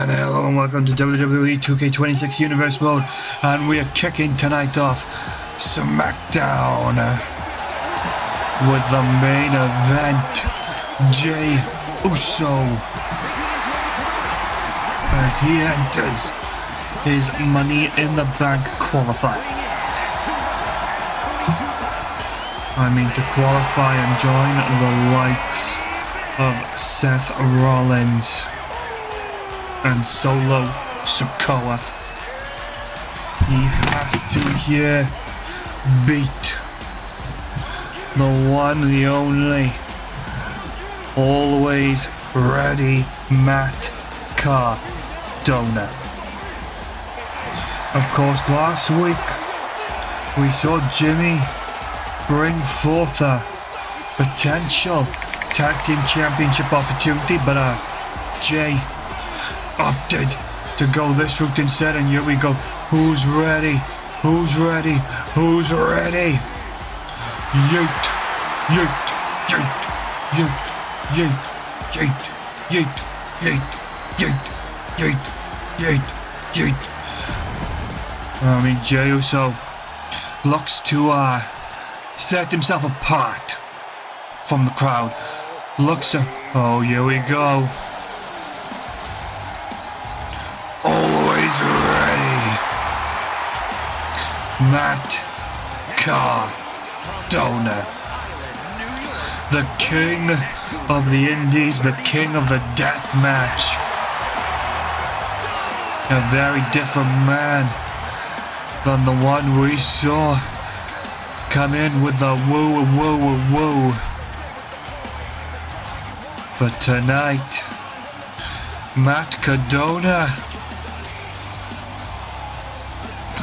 And hello and welcome to WWE 2K26 Universe Mode, and we are kicking tonight off SmackDown with the main event, Jey Uso, as he enters his Money in the Bank qualifier. To qualify and join the likes of Seth Rollins and Solo Sikoa. He has to here beat the one, the only, always ready Matt Cardona. Of course, last week we saw Jimmy bring forth a potential tag team championship opportunity, but Jey opted to go this route instead, and here we go. Who's ready? Who's ready? Who's ready? Yeet, yeet, yeet, yeet, yeet, yeet, yeet, yeet, yeet, yeet, yeet. Jey Uso looks to set himself apart from the crowd. Oh, here we go. Always ready, Matt Cardona, the king of the indies, the king of the death match. A very different man than the one we saw come in with the woo woo woo woo. But tonight, Matt Cardona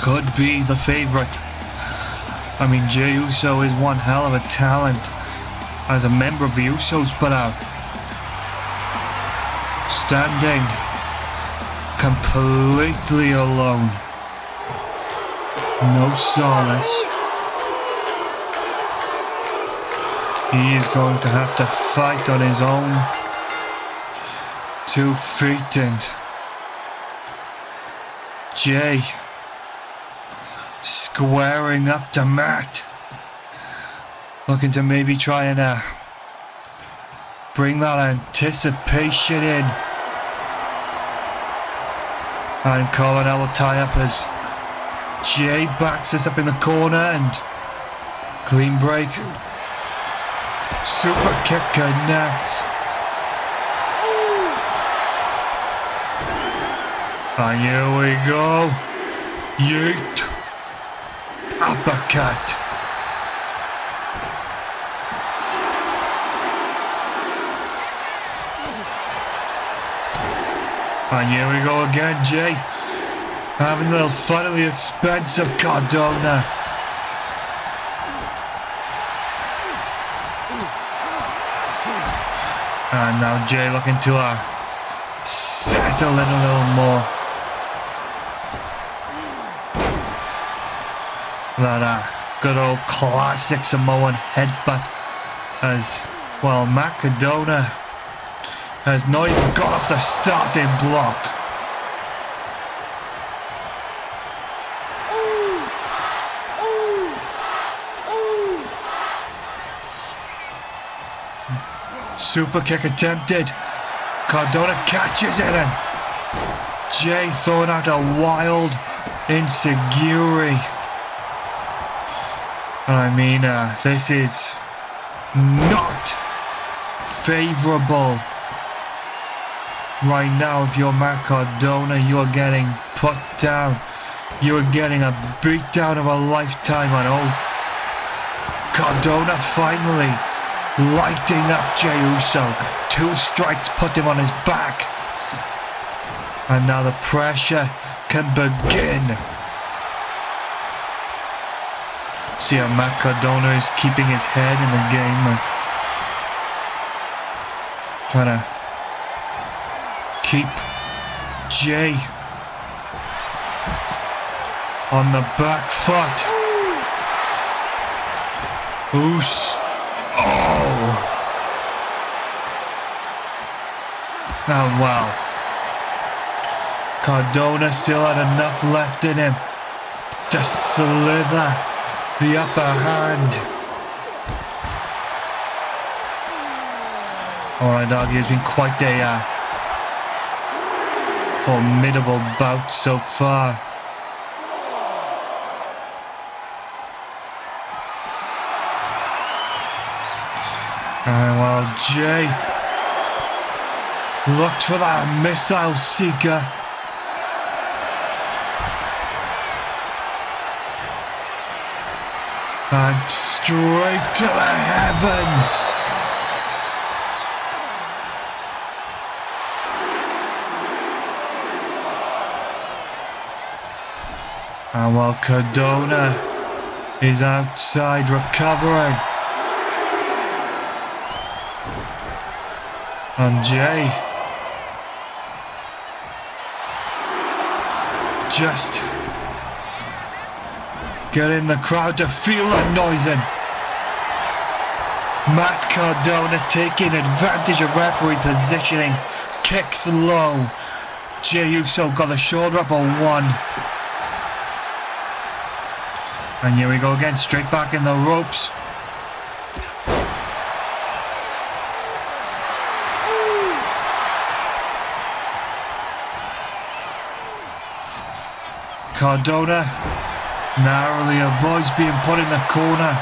could be the favorite. Jey Uso is one hell of a talent as a member of the Usos, but standing completely alone. No solace. He is going to have to fight on his own 2 feet, and Jey squaring up to Matt, looking to maybe try and bring that anticipation in. And Coronel will tie up as Jey backs this up in the corner, and clean break. Super kick connects. And here we go. Yeet. Uppercut. And here we go again, Jey. Having a little fun at the expense of Cardona. And now Jey looking to settle in a little more. That good old classic Samoan headbutt, as well. Matt Cardona has not even got off the starting block. Super kick attempted. Cardona catches it, and Jey throwing out a wild enziguri. This is not favorable right now. If you're Matt Cardona, you're getting put down. You're getting a beatdown of a lifetime. And Cardona finally lighting up Jey Uso. 2 strikes put him on his back. And now the pressure can begin. See how Matt Cardona is keeping his head in the game and trying to keep Jey on the back foot. Uso. Oh wow. Cardona still had enough left in him to slither the upper hand. Alright, doggy, has been quite a formidable bout so far. And while Jay looked for that missile seeker, and straight to the heavens. And while Cardona is outside recovering, and Jay just getting the crowd to feel that noise in. Matt Cardona taking advantage of referee positioning, kicks low. Jey Uso got the shoulder up on one. And here we go again, straight back in the ropes. Cardona narrowly avoids being put in the corner.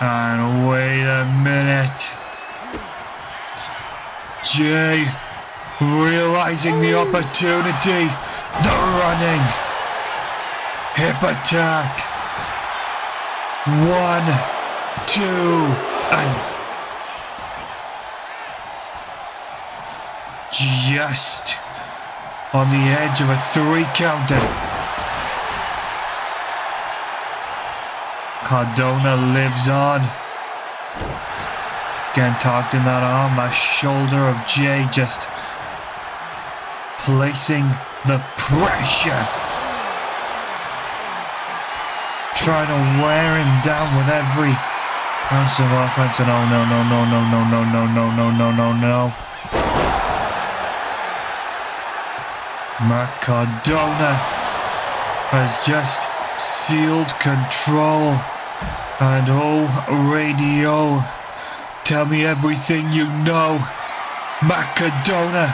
And wait a minute. Jay realizing the opportunity. The running hip attack. 1, 2, and just on the edge of a 3 counter. Cardona lives on. Again, tucked in that arm, that shoulder of Jay, just placing the pressure. Trying to wear him down with every ounce of offense. And oh no, no, no, no, no, no, no, no, no, no, no, no. Matt Cardona has just sealed control. And oh, radio, tell me everything you know. Matt Cardona.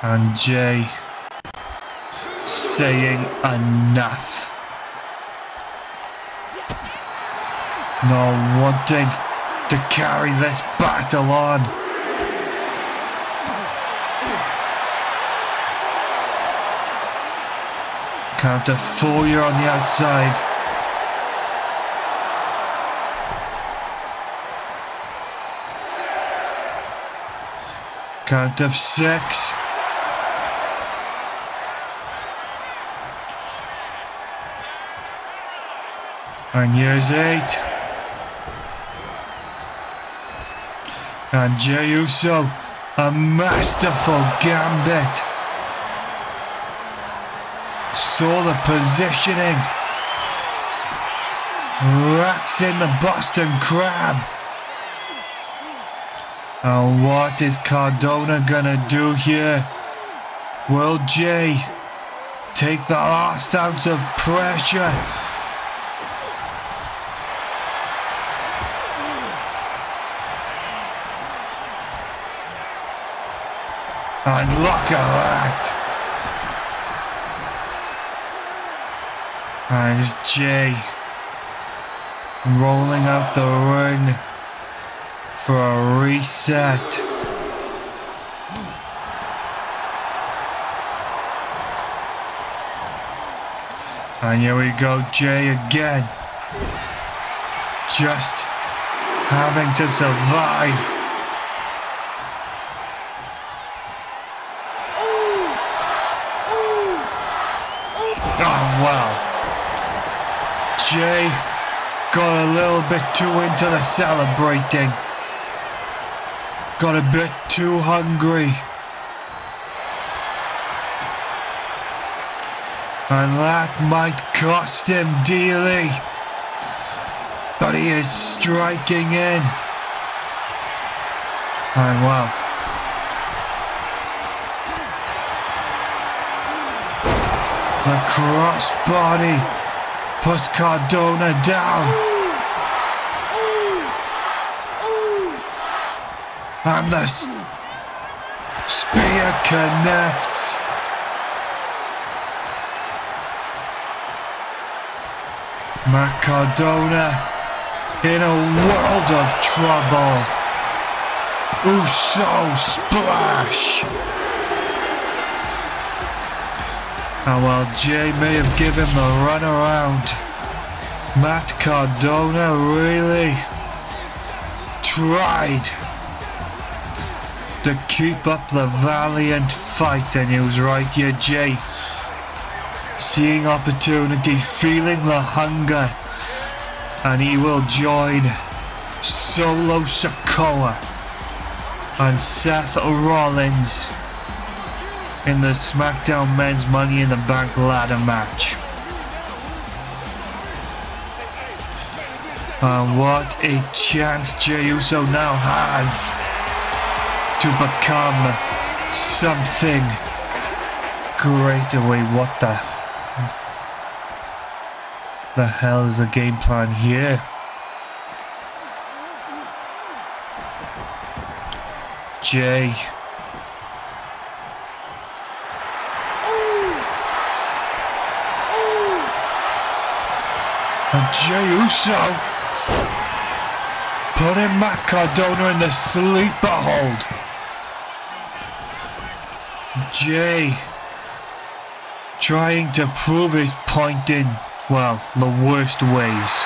And Jay saying enough. Not wanting to carry this battle on. Count of 4 you're on the outside. Count of 6. And here's 8. And Jey Uso, a masterful gambit. Saw the positioning. Racks in the Boston Crab. And what is Cardona gonna do here? Will Jay take the last ounce of pressure? And look at that. And it's Jay rolling out the ring for a reset. And here we go, Jay again. Just having to survive. Oh, wow. Jay got a little bit too into the celebrating. Got a bit too hungry. And that might cost him dearly. But he is striking in. And wow. The crossbody puts Cardona down. And the spear connects. Matt Cardona in a world of trouble. Uso splash. And while Jay may have given him the run around, Matt Cardona really tried to keep up the valiant fight, and he was right here, Jay. Seeing opportunity, feeling the hunger, and he will join Solo Sikoa and Seth Rollins in the SmackDown Men's Money in the Bank ladder match. And what a chance Jey Uso now has to become something great. Wait, what the hell is the game plan here? Jay. And Jey Uso putting Matt Cardona in the sleeper hold. Jay trying to prove his point in, well, the worst ways.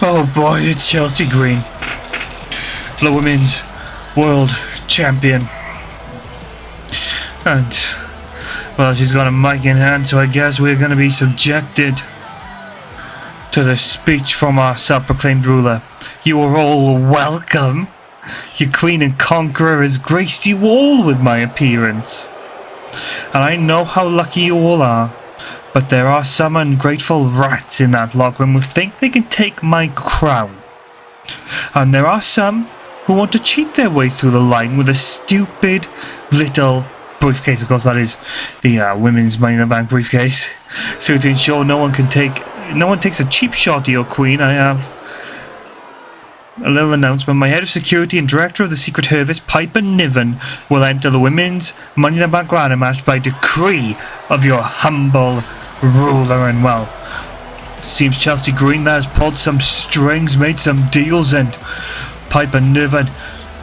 Oh boy, it's Chelsea Green, the Women's World Champion. And well, she's got a mic in hand, so I guess we're going to be subjected to the speech from our self-proclaimed ruler. You are all welcome. Your queen and conqueror has graced you all with my appearance. And I know how lucky you all are, but there are some ungrateful rats in that locker room who think they can take my crown. And there are some who want to cheat their way through the line with a stupid little briefcase. Of course, that is the women's Money in the Bank briefcase. So to ensure no one takes a cheap shot at your queen, I have a little announcement. My head of security and director of the Secret Service, Piper Niven, will enter the women's Money in the Bank ladder match by decree of your humble ruler. And well, seems Chelsea Green there has pulled some strings, made some deals, and Piper Niven,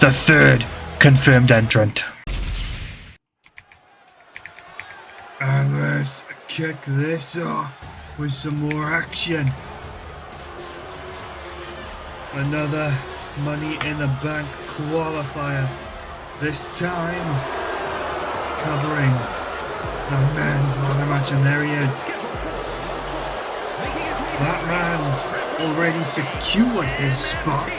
the third confirmed entrant. And let's kick this off with some more action. Another Money in the Bank qualifier. This time covering the men's ladder match, and there he is. That man's already secured his spot.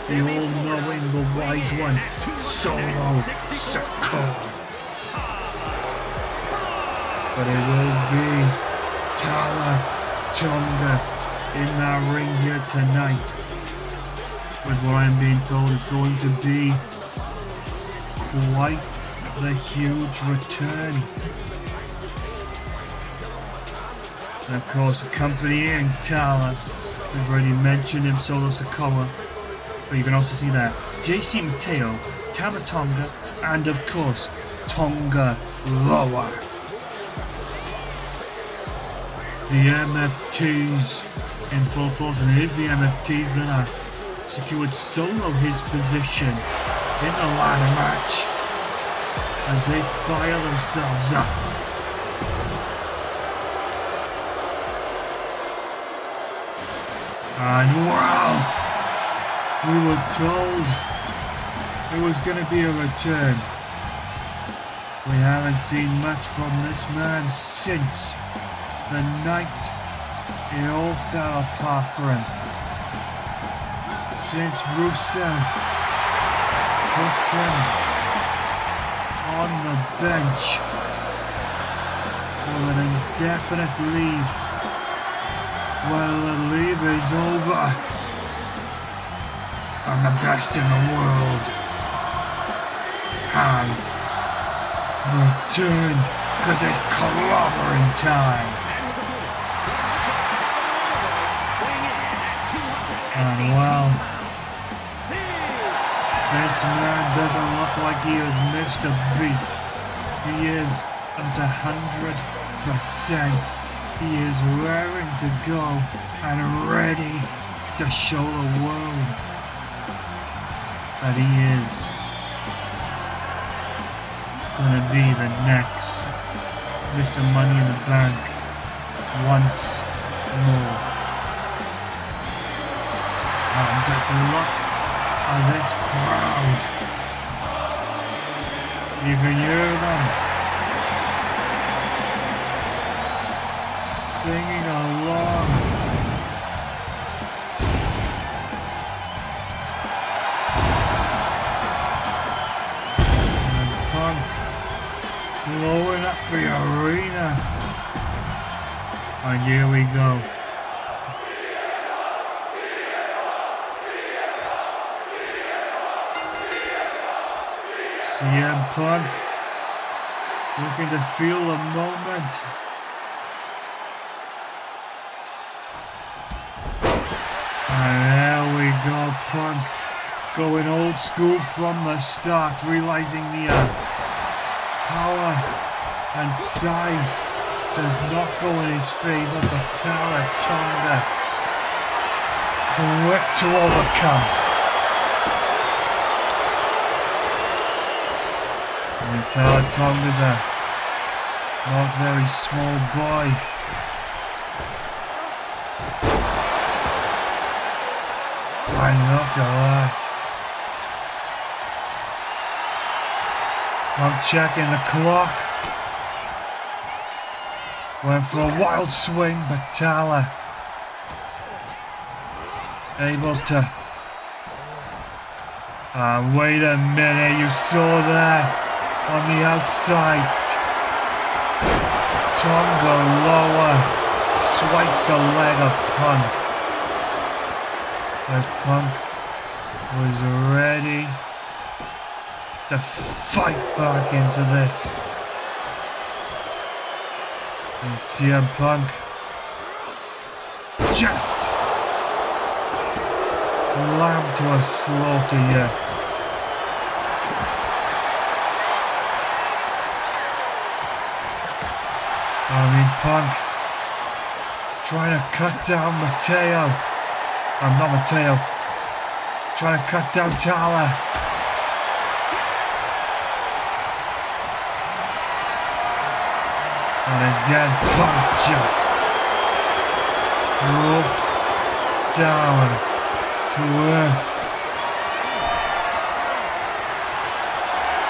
The all-knowing, the wise one, Solo Sikoa. But it will be Tala Tonga in that ring here tonight. With what I'm being told, it's going to be quite the huge return. And of course, accompanying Tala, we've already mentioned him, Solo Sikoa. But you can also see that JC Mateo, Tala Tonga, and of course, Tonga Loa. The MFTs in full force, and it is the MFTs that have secured Solo his position in the ladder match as they fire themselves up. And wow, we were told it was going to be a return. We haven't seen much from this man since the night it all fell apart for him. Since Rusev put him on the bench for an indefinite leave. Well, the leave is over. And the best in the world has returned, because it's clobbering time. And well, this man doesn't look like he has missed a beat. He is at 100%. He is raring to go and ready to show the world that he is gonna be the next Mr. Money in the Bank once more. And just look at this crowd. You can hear them singing along. And Punk blowing up the arena. And here we go. CM Punk looking to feel the moment. And there we go, Punk going old school from the start, realizing the power and size does not go in his favor, but Tonga quick to overcome. Tonga's a not very small boy. And look at that. I'm checking the clock. Went for a wild swing, but Tala able to. Wait a minute, you saw that. On the outside, Tonga lower, swiped the leg of Punk. As Punk was ready to fight back into this. And CM Punk just lamb to a slaughter here. Punk trying to cut down Mateo. Not Mateo. Trying to cut down Tala. And again, Punk just brought down to earth.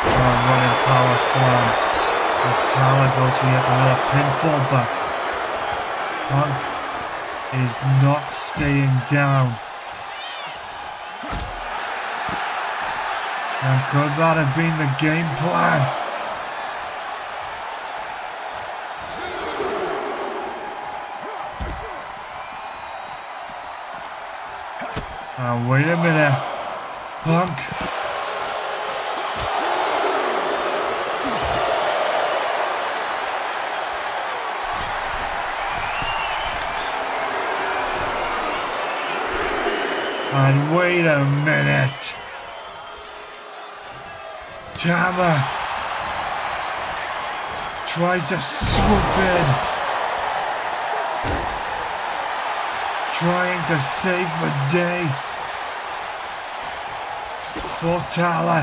Running power slam. As Tala goes for yet another pinfall, but Punk is not staying down. And could that have been the game plan? Wait a minute. Punk. And wait a minute. Tama tries to swoop in, trying to save the day for Tala.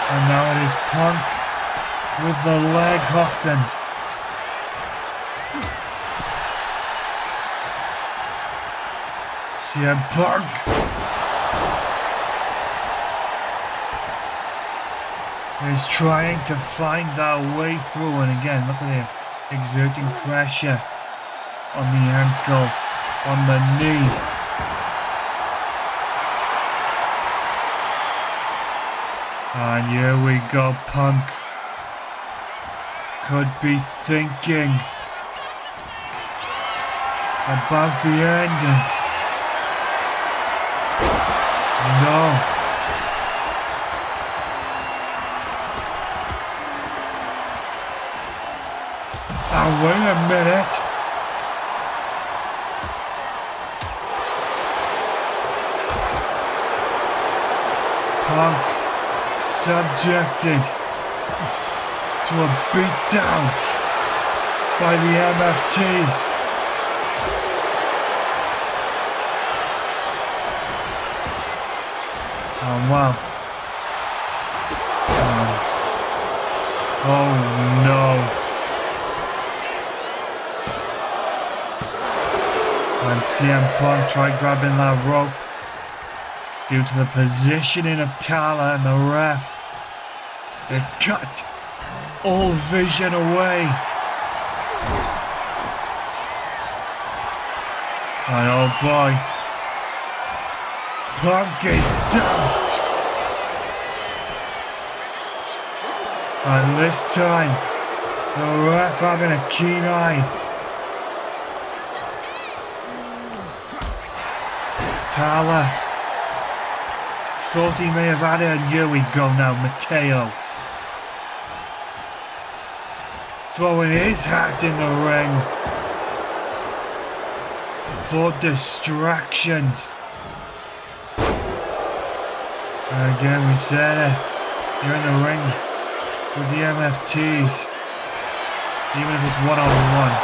And now it is Punk with the leg hooked and CM Punk is trying to find that way through, and again, look at him exerting pressure on the ankle, on the knee. And here we go, Punk. Could be thinking about the end and no. Oh, wait a minute. Punk subjected to a beatdown by the MFTs. Oh, wow. Oh, no. And CM Punk tried grabbing that rope due to the positioning of Tala and the ref. It cut all vision away. And oh boy, Punk is dumped. And this time, the ref having a keen eye. Tala thought he may have had it, and here we go now, Mateo. Throwing his hat in the ring for distractions. And again, we said it, you're in the ring with the MFTs, even if it's one-on-one.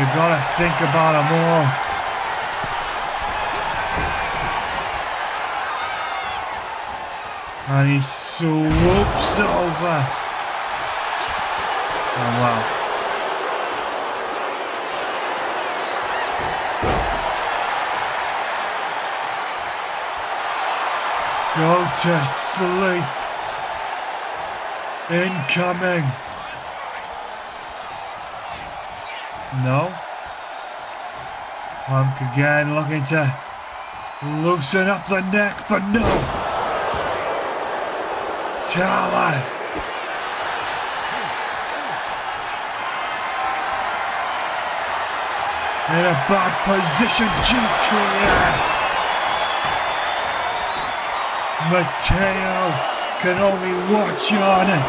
You gotta think about them all. And he swoops over. Oh wow. Go to sleep. Incoming. No. Punk again looking to loosen up the neck, but no. Tala. In a bad position, GTS. Mateo can only watch on it.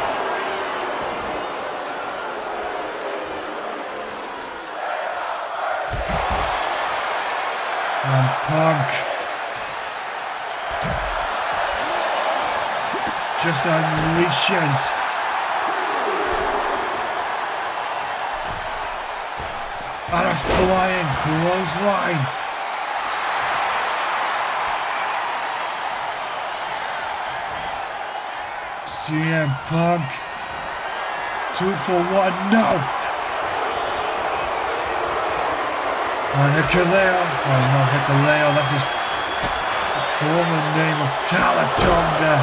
And Punk just unleashes and a flying clothesline. CM Punk 2 for 1, no. And Hikuleo, oh no, Hikuleo, that's his former name of Talatonga.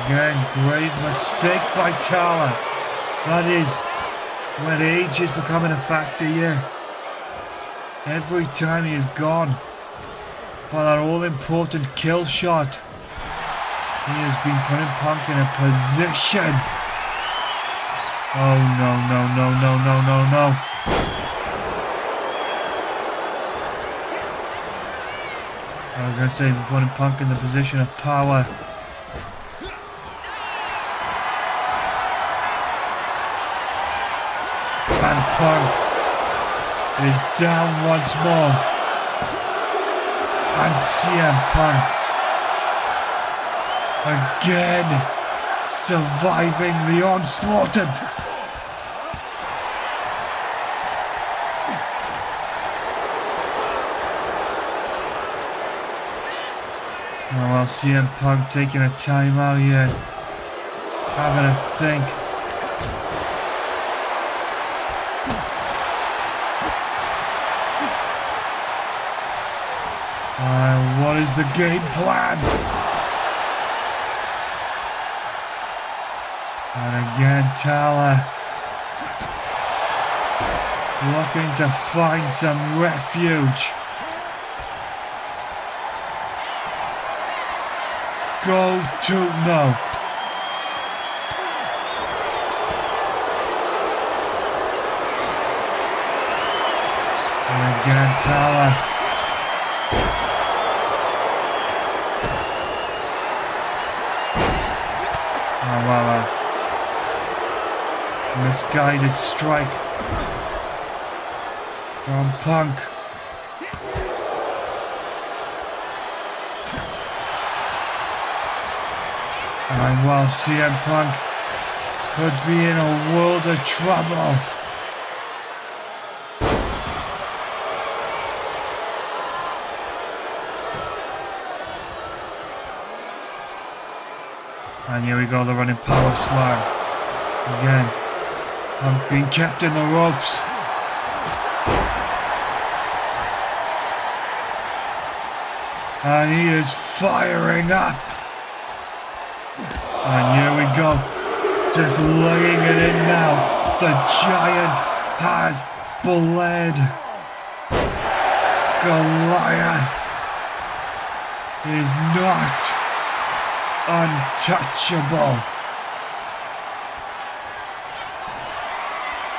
Again, grave mistake by Tala. That is when age is becoming a factor here. Every time he is gone for that all-important kill shot, he has been putting Punk in a position. Oh no, no, no, no, no, no, no. I was going to say, putting Punk in the position of power. And Punk is down once more. And CM Punk again surviving the onslaught. Oh well, CM Punk taking a time out here, having a think. What is the game plan? And again, Tala looking to find some refuge. Go to no. And again, Tala. Oh, wow. Misguided strike from Punk. And while CM Punk could be in a world of trouble, and here we go, the running power slam. Again, Punk being kept in the ropes. And he is firing up. And here we go, just laying it in now. The giant has bled. Goliath is not untouchable.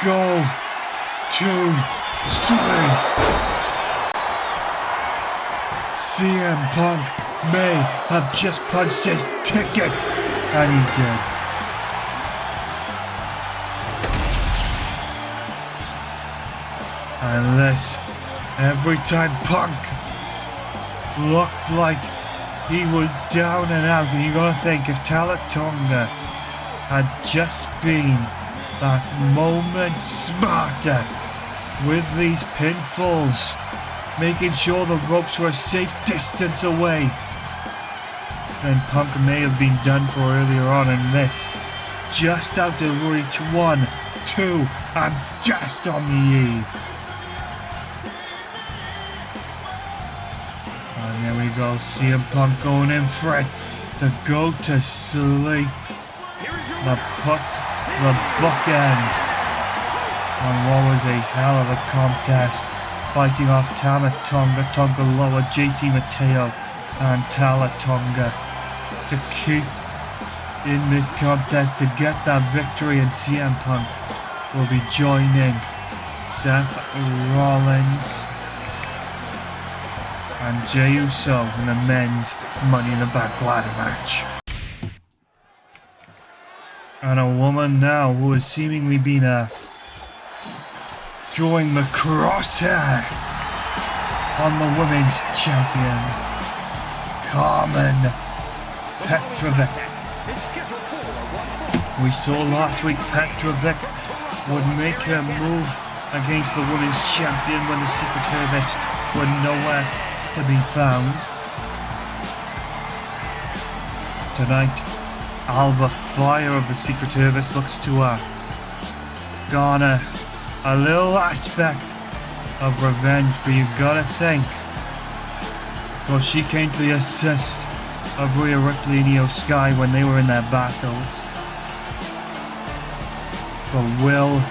Go to swing. CM Punk may have just punched his ticket, and he did. And this, every time Punk looked like he was down and out, and you gotta think, if Tala Tonga had just been that moment smarter with these pinfalls, making sure the ropes were a safe distance away, then Punk may have been done for earlier on in this. Just out of reach, 1, 2, and just on the eve. And there we go, CM Punk going in for it to go to sleep. The bookend. And what was a hell of a contest. Fighting off Tama Tonga, Tonga Loa, JC Mateo, and Tala Tonga to keep in this contest to get that victory, and CM Punk will be joining Seth Rollins and Jey Uso in the men's Money in the Bank ladder match. And a woman now who has seemingly been drawing the crosshair on the women's champion, Carmen Petrovic. We saw last week Petrovic would make her move against the women's champion when the Secret Service were nowhere to be found. Tonight, Alba Fire of the Secret Service looks to garner a little aspect of revenge, but you gotta think, because she came to the assist of Rhea Ripley and Io Sky when they were in their battles. But will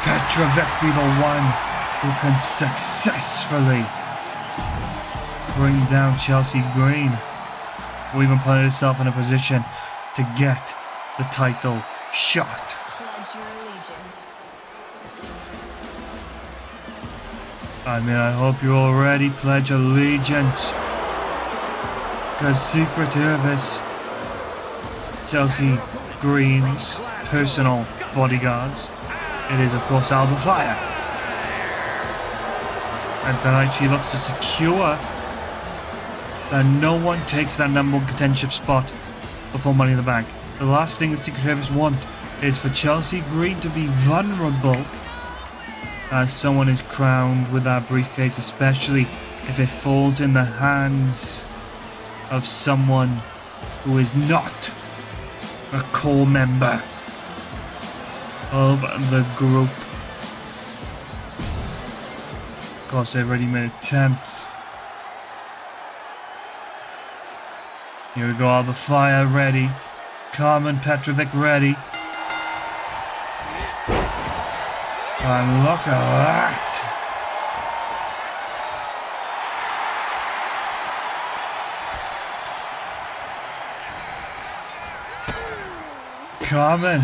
Petrovic be the one who can successfully bring down Chelsea Green, or even put herself in a position to get the title shot? I mean, I hope you already pledge allegiance, because Secret Service, Chelsea Green's personal bodyguards, it is of course Alba Fire. And tonight she looks to secure that no one takes that number one contendership spot before Money in the Bank. The last thing the Secret Service want is for Chelsea Green to be vulnerable as someone is crowned with that briefcase, especially if it falls in the hands of someone who is not a core member of the group. Of course, they've already made attempts. Here we go, Alba Fire ready. Carmen Petrovic ready. And look at that! Carmen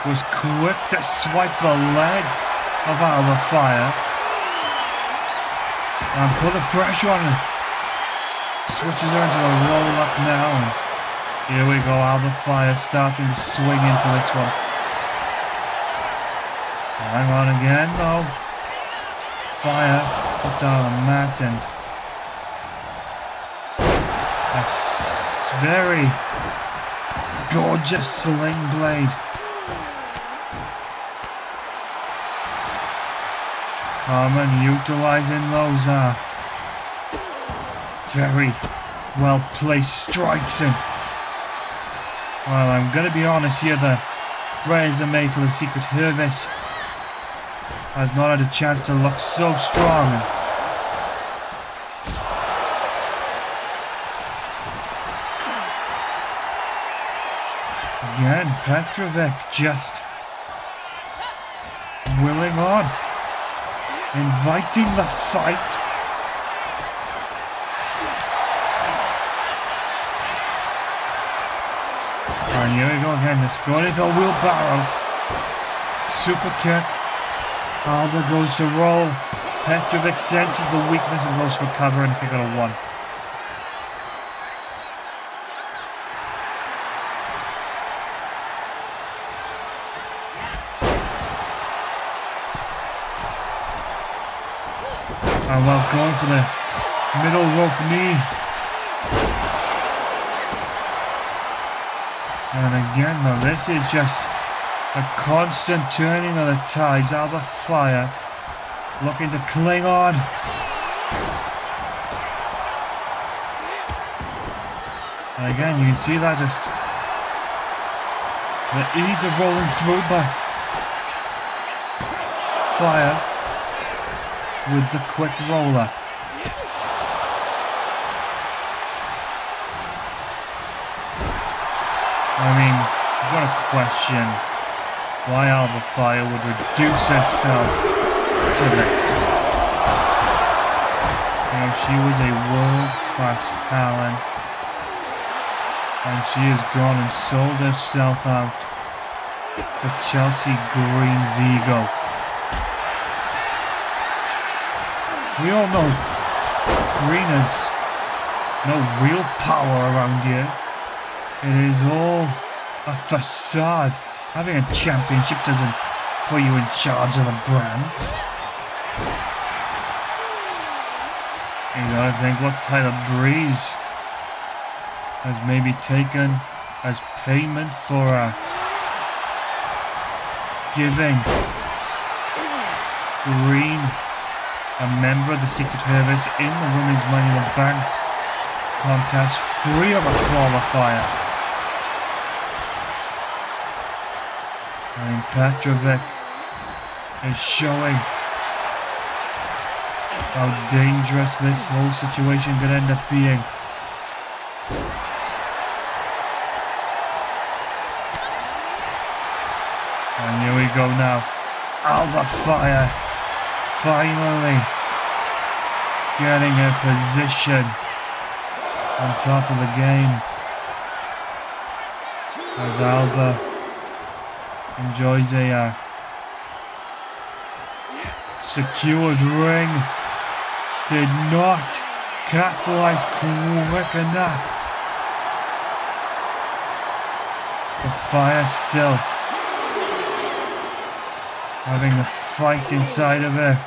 was quick to swipe the leg of Alba Fire and put the pressure on her. Switches her into a roll up now, and here we go, Alba Fire starting to swing into this one. Hang on again though. Fire put down on the mat, and a very gorgeous sling blade. Carmen utilizing those very well placed strikes, and well, I'm gonna be honest here, the resume for the Secret Service has not had a chance to look so strong. Again, Petrovic just willing on, inviting the fight. And here we go again, it's going into a wheelbarrow. Super kick. Alba goes to roll. Petrovic senses the weakness and goes for cover and kick out of one. And well, going for the middle rope knee. And again, though, this is just a constant turning of the tides. Alba Fire looking to cling on. And again, you can see that just the ease of rolling through by Fire with the quick roller. I mean, I've got to question why Alba Fire would reduce herself to this. You know, she was a world-class talent, and she has gone and sold herself out to Chelsea Green's ego. We all know Green has no real power around here. It is all a facade. Having a championship doesn't put you in charge of a brand. You gotta think what Tyler Breeze has maybe taken as payment for giving Green a member of the Secret Service in the Women's Money in the Bank contest free of a qualifier. I mean, Petrovic is showing how dangerous this whole situation could end up being. And here we go now. Alba Fire finally getting her position on top of the game as Alba enjoys a secured ring. Did not capitalize quick enough. The Fire still having the fight inside of her.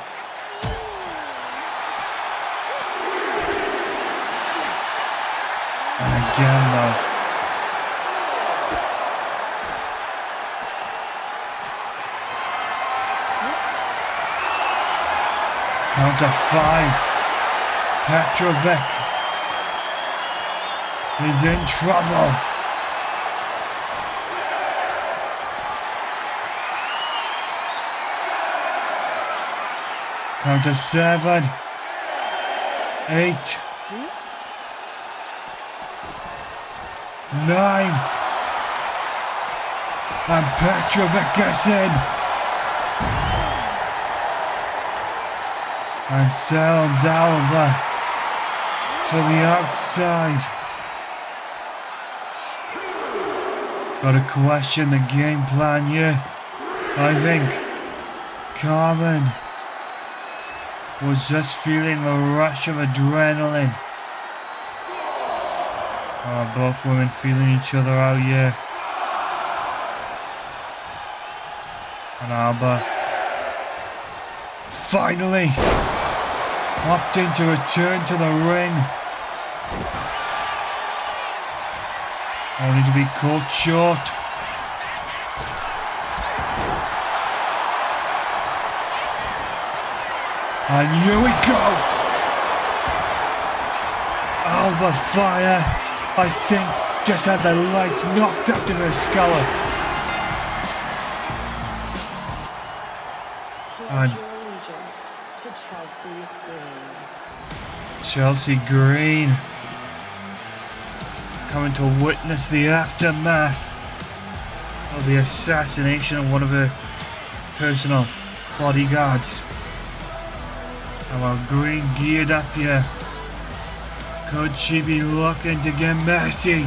And again though, count to 5. Petrovic is in trouble. Count to 7. 8. 9. And Petrovic gets in. And sends Alba to the outside. Gotta question the game plan here. I think Carmen was just feeling a rush of adrenaline. Both women feeling each other out here. And Alba finally opting to return to the ring, only to be caught short. And here we go! Alba Fire, I think, just had the lights knocked out of her skull. And to Chelsea Green coming to witness the aftermath of the assassination of one of her personal bodyguards. And while Green geared up here, could she be looking to get messy?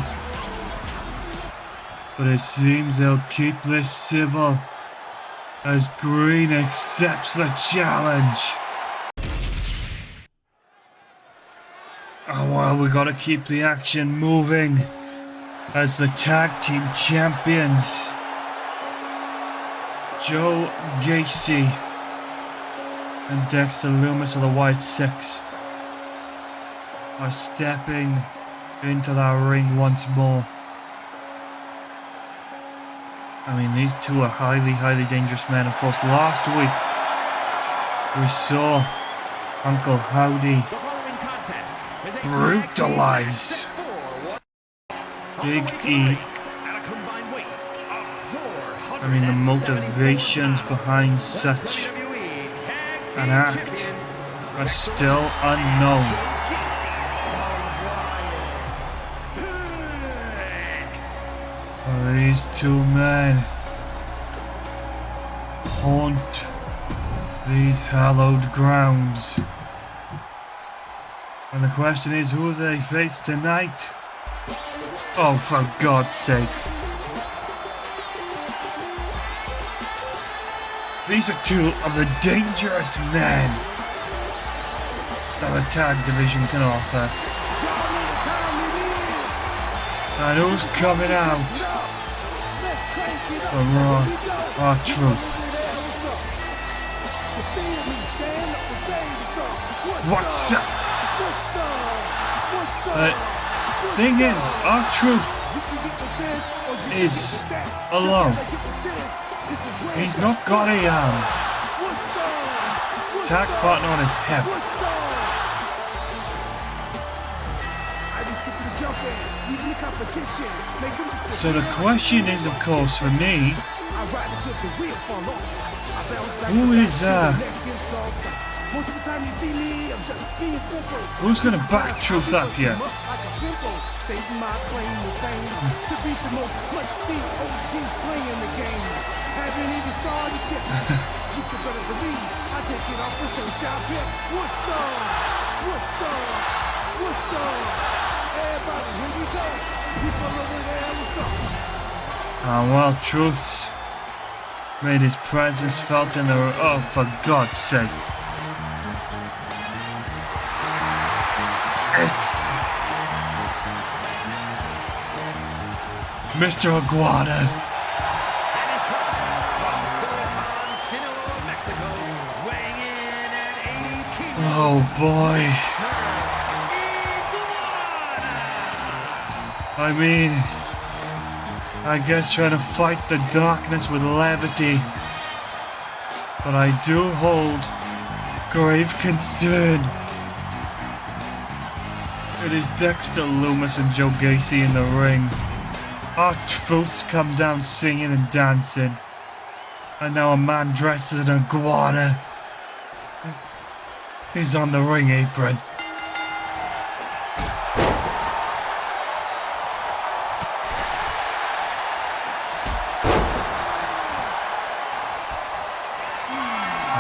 But it seems they'll keep this civil as Green accepts the challenge. Oh well, we gotta keep the action moving as the tag team champions Joe Gacy and Dexter Lumis of the White Six are stepping into that ring once more. I mean, these two are highly dangerous men. Of course, last week we saw Uncle Howdy brutalize Big E. I mean, the motivations behind such an act are still unknown. These two men haunt these hallowed grounds. And the question is, who they face tonight? Oh, for God's sake. These are two of the dangerous men that the tag division can offer. And who's coming out? The Raw Truth. What's up? The thing is, R-Truth is alone. He's not got a tag partner on his hip. So the question is, of course, for me, who's gonna back Truth up here? Well, Truth's made his presence felt in the... Oh, for God's sake. It's Mr. Aguada. Oh boy. I mean, I guess trying to fight the darkness with levity. But I do hold grave concern. It is Dexter Lumis and Joe Gacy in the ring. Our Truths come down singing and dancing. And now a man dressed as an iguana is on the ring apron.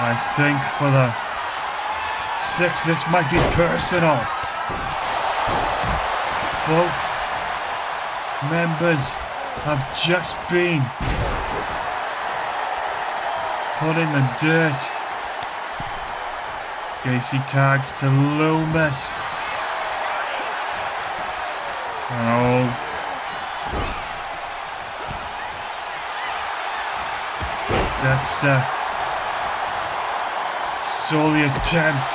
I think for the six, this might be personal. Both members have just been put in the dirt. Gacy tags to Loomis. Oh. Dexter saw the attempt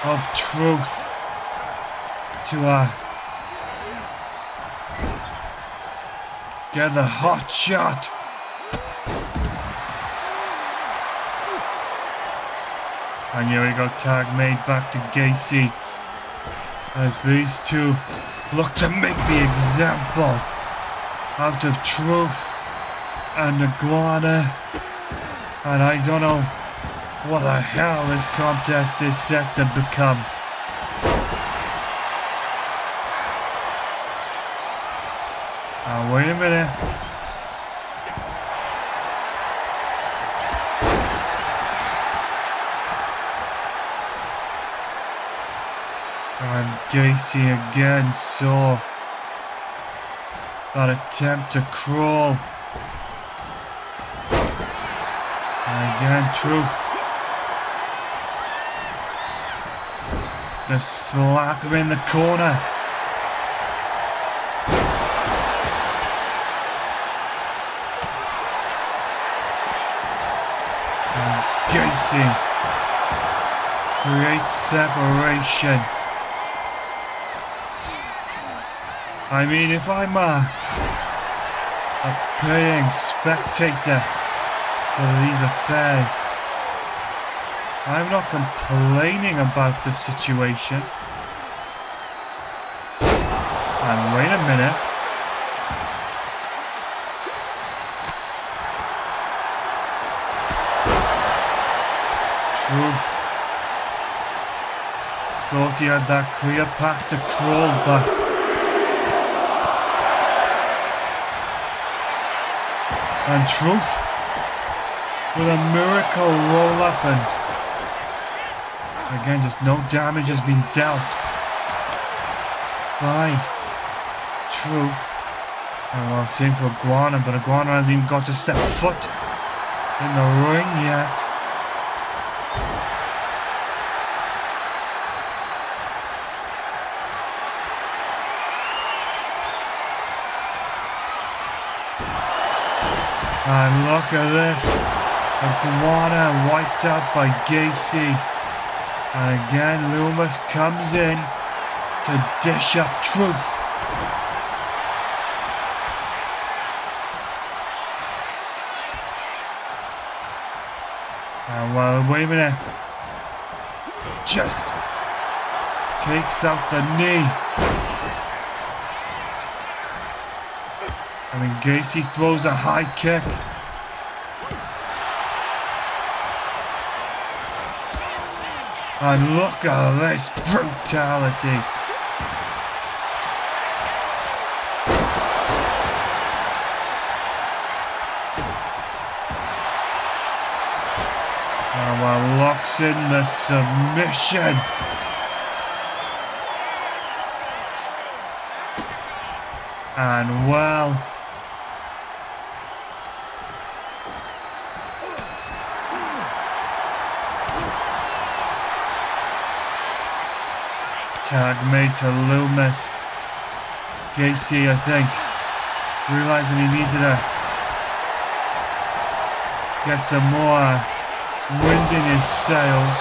of truth to get the hot shot. And here we go, tag made back to Gacy as these two look to make the example out of Truth and Iguana. And I don't know what the hell this contest is set to become. Wait a minute. And Gacy again saw that attempt to crawl. And again, Truth just slap him in the corner. And Gacy creates separation. I mean, if I'm a paying spectator to these affairs, I'm not complaining about the situation. And wait a minute. Truth thought he had that clear path to crawl back. And Truth with a miracle roll up, and again just no damage has been dealt by Truth. And well, same for Iguana, but Iguana hasn't even got to set foot in the ring yet. And look at this, Iguana wiped out by Gacy. And again, Loomis comes in to dish up Truth. And well, wait a minute. Just takes out the knee. I mean, Gacy throws a high kick. And look at this brutality. And well, locks in the submission. And well, tag made to Loomis. Gacy, I think, realizing he needed to get some more wind in his sails.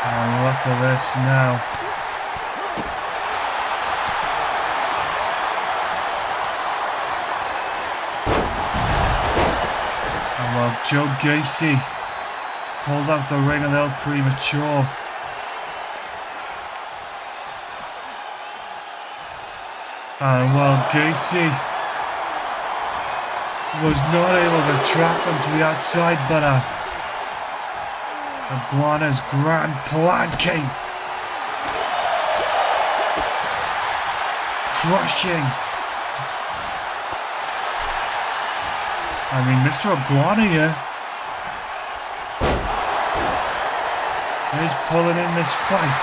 And look at this now. Well, Joe Gacy pulled out the ring a little premature. And well, Gacy was not able to trap him to the outside, but Iguana's grand planking, crushing I mean, Mr. Iguana here is pulling in this fight.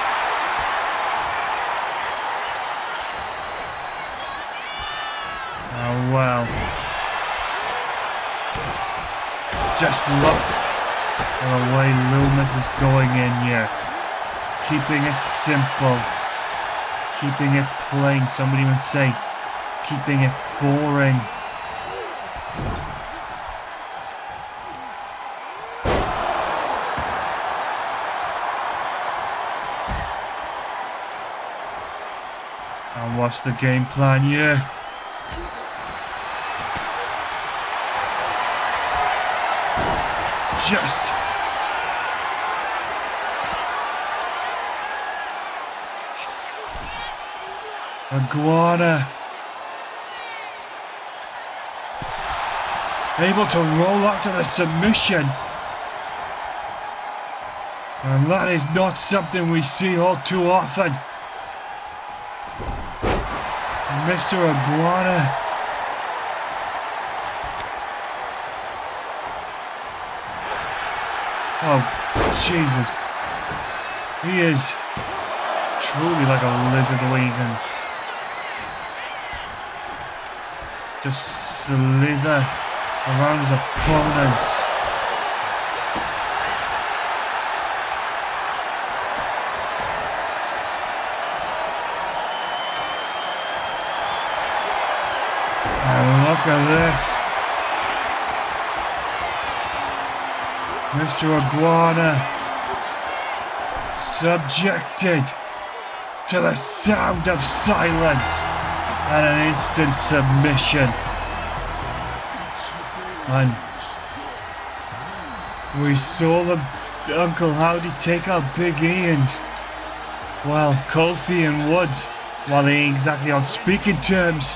Oh, well. Just look at the way Loomis is going in here. Keeping it simple. Keeping it plain. Somebody would say, keeping it boring. And what's the game plan here? Just Iguana able to roll up to the submission, and that is not something we see all too often. Mr. Iguana oh, Jesus. He is truly like a lizard the way he can just slither around his opponents. And look at this. Mr. Iguana subjected to the sound of silence and an instant submission. And we saw the Uncle Howdy take out Big E, and well, Kofi and Woods, while they ain't exactly on speaking terms,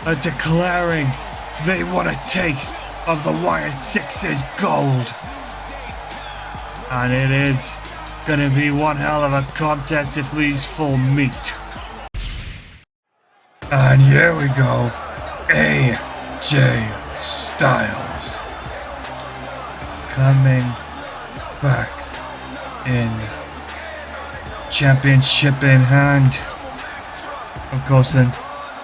are declaring they want a taste of the Wyatt Six's gold. And it is gonna be one hell of a contest if these full meet. And here we go, AJ Styles coming back in championship in hand. Of course, then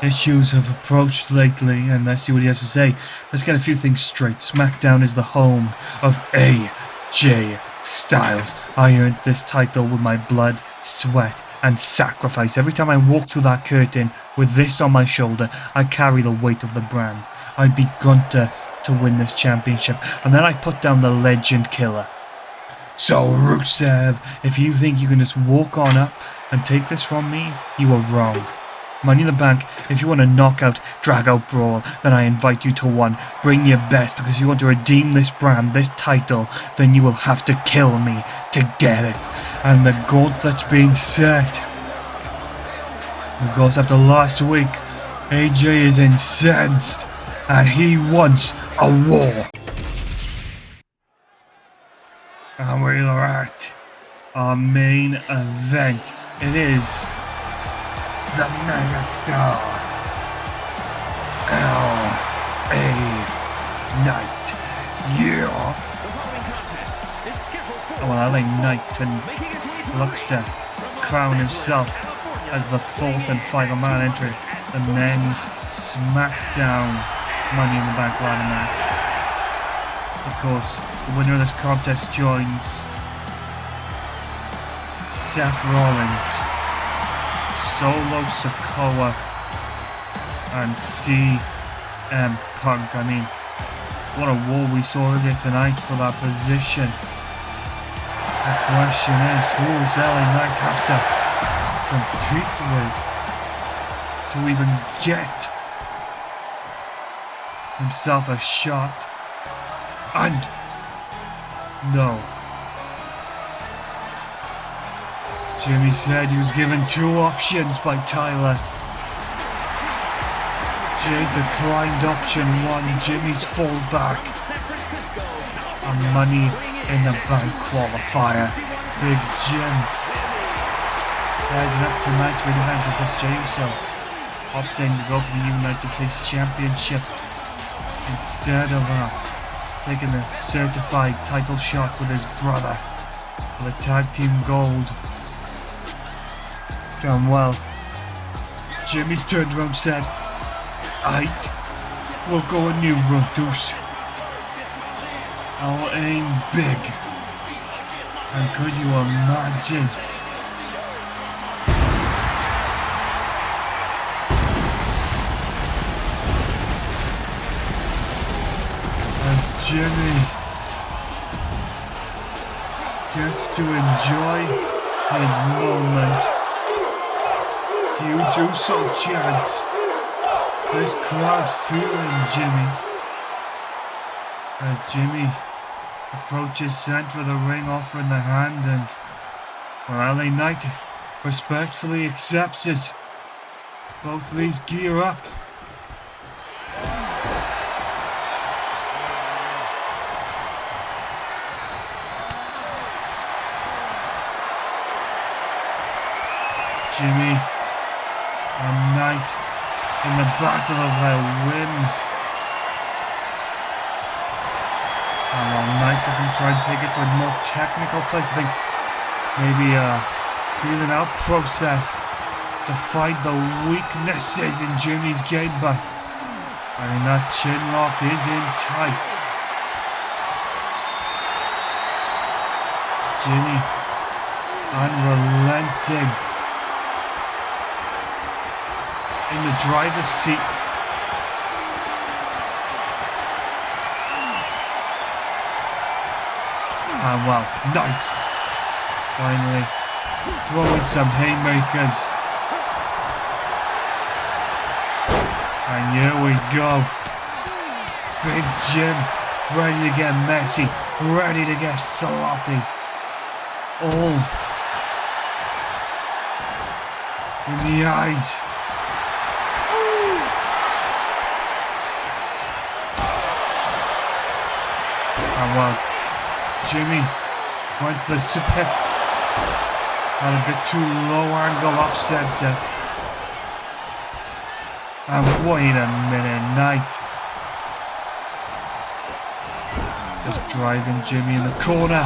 issues have approached lately, and let's see what he has to say. Let's get a few things straight. SmackDown is the home of AJ Styles. I earned this title with my blood, sweat, and sacrifice. Every time I walk through that curtain with this on my shoulder, I carry the weight of the brand. I beat Gunther to win this championship, and then I put down the legend killer. So Rusev, if you think you can just walk on up and take this from me, you are wrong. Money in the Bank, if you want a knockout, drag-out brawl, then I invite you to one. Bring your best, because if you want to redeem this brand, this title, then you will have to kill me to get it. And the gauntlet's been set. Of course, after last week, AJ is incensed, and he wants a war. And we are at our main event. It is the megastar L.A. Knight. Yeah. Well, LA Knight and looks to crown himself as the fourth and final man entering the men's SmackDown Money in the Bank ladder match. Of course, the winner of this contest joins Seth Rollins, Solo Sikoa, and CM Punk. I mean, what a war we saw earlier tonight for that position. The question is, who does LA Knight have to compete with to even get himself a shot? And no. Jimmy said he was given two options by Tyler. Jay declined option one, Jimmy's fallback. A Money in the Bank qualifier. Big Jim heading up tonight's main event because Jay Uso opting to go for the United States Championship. instead of taking the certified title shot with his brother for the tag team gold. Going well. Jimmy's turned around and said, "Aight, we'll go a new road, Deuce. I'll aim big." And could you imagine? As Jimmy gets to enjoy his moment. Huge Uso chants. This crowd feeling Jimmy. As Jimmy approaches center of the ring, offering the hand, and LA Knight respectfully accepts it. Both these gear up. Jimmy and Knight in the battle of their whims. And while Knight will try and take it to a more technical place, I think maybe a feeling out process to find the weaknesses in Jimmy's game, but I mean that chin lock is in tight. Jimmy unrelenting in the driver's seat. And well, Knight finally throwing some haymakers. And here we go. Big Jim ready to get messy, ready to get sloppy. All in the eyes. And well, Jimmy went to the super and a bit too low angle off center. And wait a minute, Knight just driving Jimmy in the corner.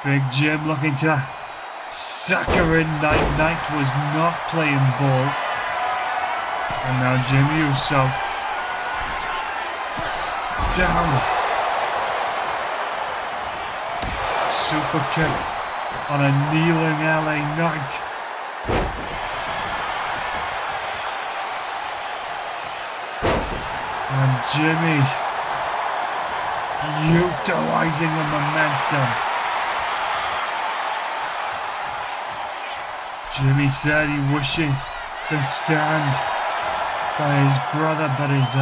Big Jim looking to sucker in Knight. Knight was not playing ball. And now Jimmy Uso down. Super kick on a kneeling LA Knight. And Jimmy utilizing the momentum. Jimmy said he wishes to stand by his brother, but his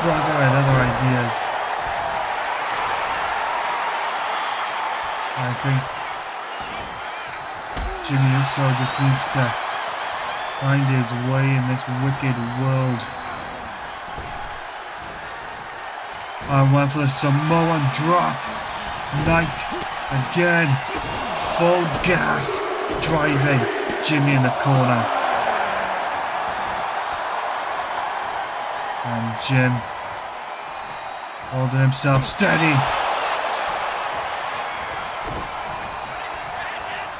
brother had other ideas. I think Jimmy Uso just needs to find his way in this wicked world. And went for the Samoan drop. Knight again, full gas, driving Jimmy in the corner. And Jim holding himself steady.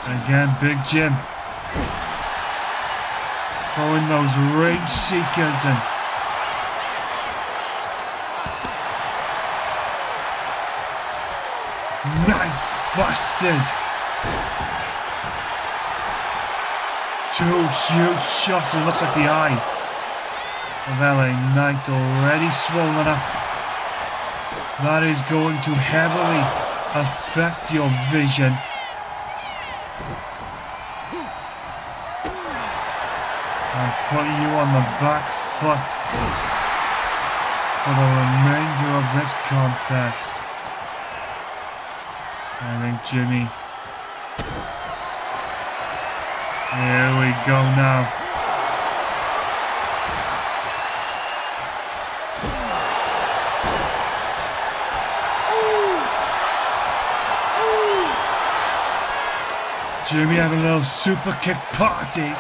Again, Big Jim throwing those rage seekers and Knight busted. Two huge shots, and it looks like the eye of LA Knight already swollen up. That is going to heavily affect your vision. And put you on the back foot for the remainder of this contest. I think Jimmy. Here we go now. Jimmy having a little super kick party.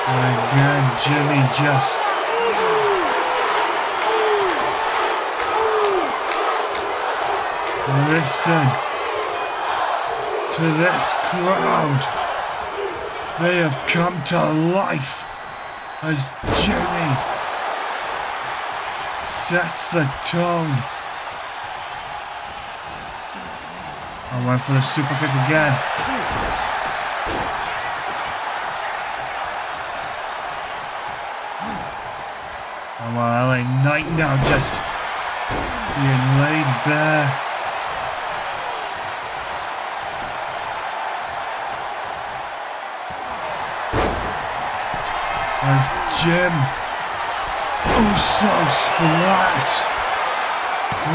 And again, Jimmy just listen to this crowd. They have come to life as Jimmy sets the tone. I went for the super kick again. And while LA Knight now just being laid bare. As Jim Uso splash.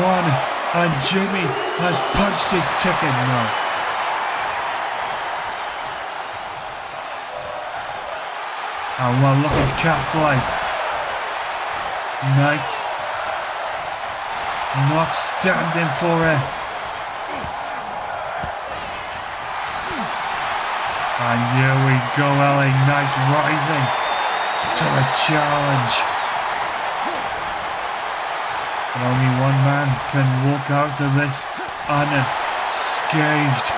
One, and Jimmy has punched his ticket now. And we're looking to capitalize. Knight not standing for it. And here we go, LA Knight rising to the challenge. But only one man can walk out of this unscathed.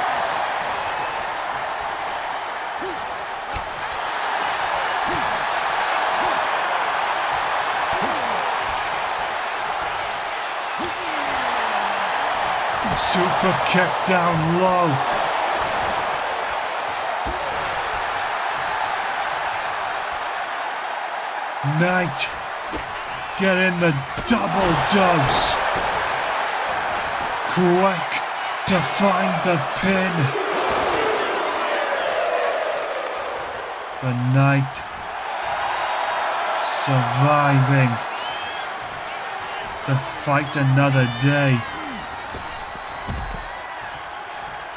Super kick down low. Knight getting the double dose. Quick to find the pin. The Knight surviving to fight another day.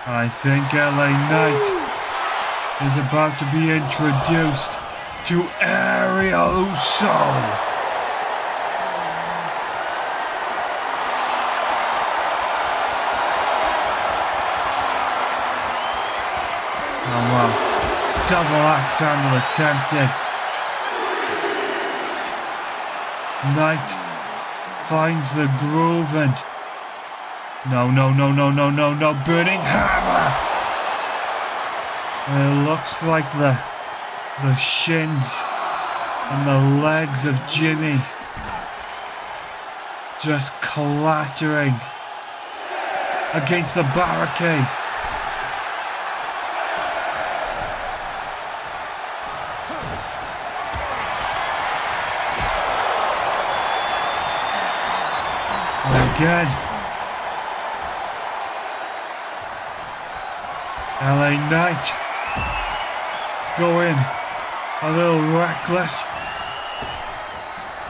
I think LA Knight is about to be introduced to Ariel Uso. Oh well, double axe handle attempted. Knight finds the groove and no, burning hammer. It looks like the shins and the legs of Jimmy just clattering against the barricade. And again, LA Knight going a little reckless.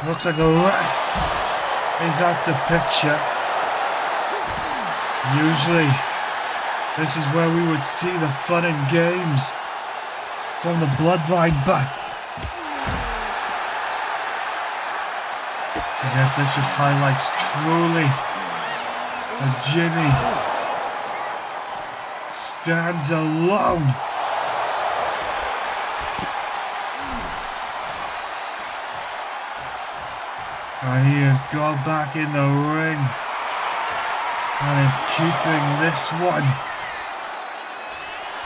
Looks like the ref is at the picture. Usually, this is where we would see the fun and games from the bloodline, but I guess this just highlights truly that Jimmy stands alone. And he has gone back in the ring and is keeping this one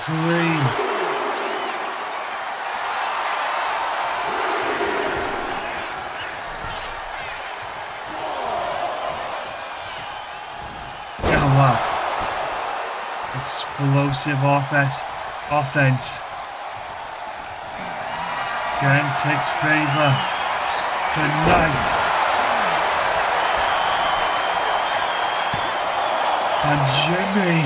clean. Oh wow. Explosive offense. Again takes favor tonight. And Jimmy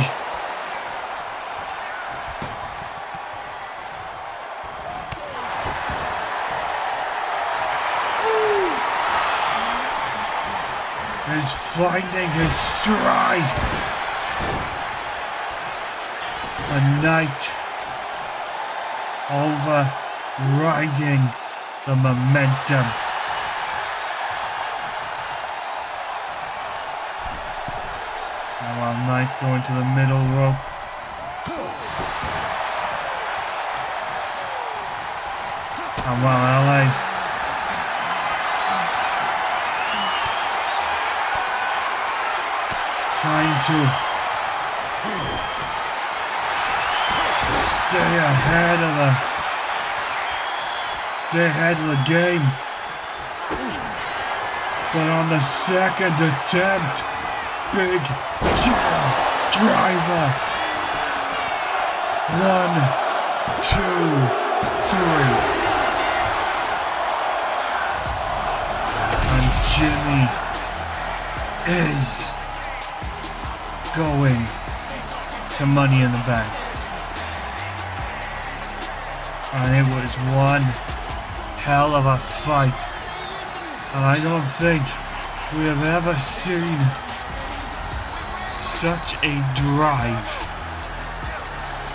is finding his stride. A Knight overriding the momentum. While Knight going to the middle rope. And while LA trying to stay ahead of the game. But on the second attempt, big chair driver. 1, 2, 3. And Jimmy is going to Money in the Bank. And it was one hell of a fight. And I don't think we have ever seen such a drive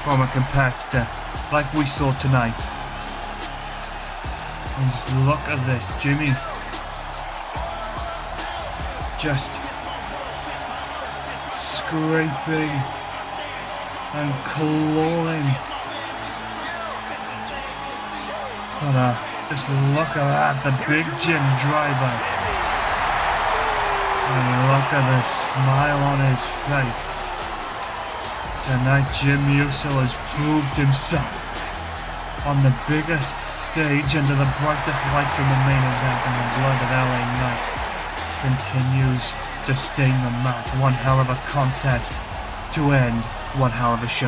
from a competitor like we saw tonight. And just look at this, Jimmy just scraping and clawing. But just look at that, the big Jim driver. And look at the smile on his face. Tonight Jim Uso has proved himself on the biggest stage under the brightest lights in the main event, and the blood of LA Knight continues to stain the mat. One hell of a contest to end one hell of a show.